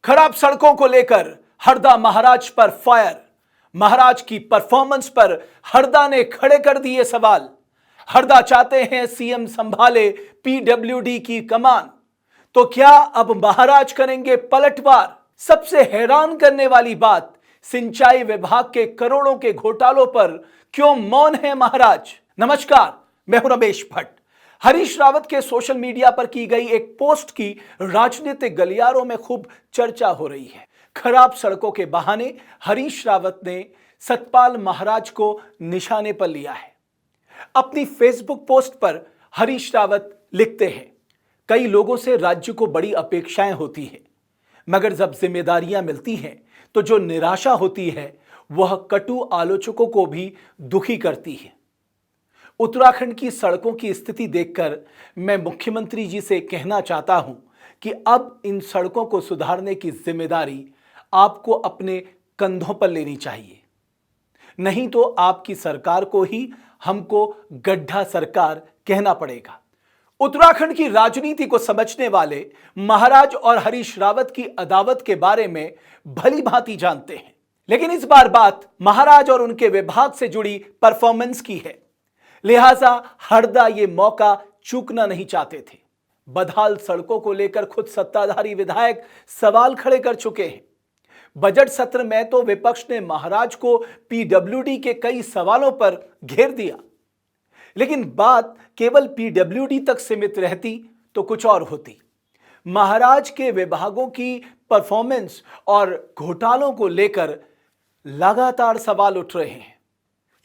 खराब सड़कों को लेकर हरदा महाराज पर फायर। महाराज की परफॉर्मेंस पर हरदा ने खड़े कर दिए सवाल। हरदा चाहते हैं सीएम संभाले पीडब्ल्यूडी की कमान, तो क्या अब महाराज करेंगे पलटवार? सबसे हैरान करने वाली बात, सिंचाई विभाग के करोड़ों के घोटालों पर क्यों मौन है महाराज? नमस्कार, मैं हूं रमेश भट्ट। हरीश रावत के सोशल मीडिया पर की गई एक पोस्ट की राजनीतिक गलियारों में खूब चर्चा हो रही है। खराब सड़कों के बहाने हरीश रावत ने सतपाल महाराज को निशाने पर लिया है। अपनी फेसबुक पोस्ट पर हरीश रावत लिखते हैं, कई लोगों से राज्य को बड़ी अपेक्षाएं होती है, मगर जब जिम्मेदारियां मिलती हैं तो जो निराशा होती है वह कटु आलोचकों को भी दुखी करती है। उत्तराखंड की सड़कों की स्थिति देखकर मैं मुख्यमंत्री जी से कहना चाहता हूं कि अब इन सड़कों को सुधारने की जिम्मेदारी आपको अपने कंधों पर लेनी चाहिए, नहीं तो आपकी सरकार को ही हमको गड्ढा सरकार कहना पड़ेगा। उत्तराखंड की राजनीति को समझने वाले महाराज और हरीश रावत की अदावत के बारे में भली भांति जानते हैं, लेकिन इस बार बात महाराज और उनके विभाग से जुड़ी परफॉर्मेंस की है, लिहाजा हरदा ये मौका चूकना नहीं चाहते थे। बदहाल सड़कों को लेकर खुद सत्ताधारी विधायक सवाल खड़े कर चुके हैं। बजट सत्र में तो विपक्ष ने महाराज को पीडब्ल्यूडी के कई सवालों पर घेर दिया, लेकिन बात केवल पीडब्ल्यूडी तक सीमित रहती तो कुछ और होती। महाराज के विभागों की परफॉर्मेंस और घोटालों को लेकर लगातार सवाल उठ रहे हैं।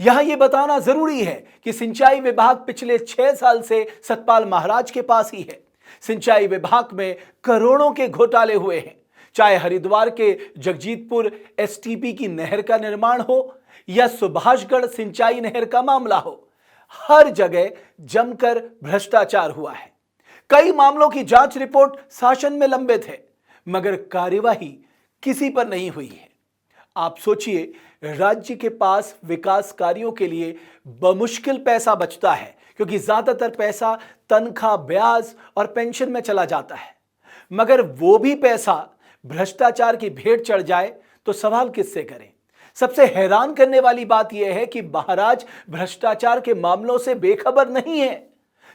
यहां यह बताना जरूरी है कि सिंचाई विभाग पिछले 6 साल से सतपाल महाराज के पास ही है। सिंचाई विभाग में करोड़ों के घोटाले हुए हैं, चाहे हरिद्वार के जगजीतपुर एसटीपी की नहर का निर्माण हो या सुभाषगढ़ सिंचाई नहर का मामला हो, हर जगह जमकर भ्रष्टाचार हुआ है। कई मामलों की जांच रिपोर्ट शासन में लंबित है, मगर कार्यवाही किसी पर नहीं हुई है। आप सोचिए, राज्य के पास विकास कार्यों के लिए बमुश्किल पैसा बचता है, क्योंकि ज्यादातर पैसा तनख्वाह, ब्याज और पेंशन में चला जाता है, मगर वो भी पैसा भ्रष्टाचार की भेंट चढ़ जाए तो सवाल किससे करें? सबसे हैरान करने वाली बात यह है कि महाराज भ्रष्टाचार के मामलों से बेखबर नहीं है।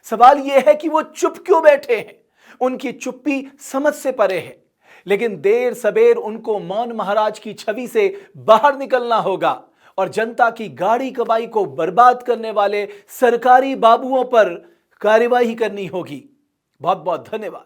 सवाल यह है कि वो चुप क्यों बैठे हैं? उनकी चुप्पी समझ से परे है, लेकिन देर सबेर उनको मौन महाराज की छवि से बाहर निकलना होगा और जनता की गाड़ी कमाई को बर्बाद करने वाले सरकारी बाबुओं पर कार्यवाही करनी होगी। बहुत बहुत धन्यवाद।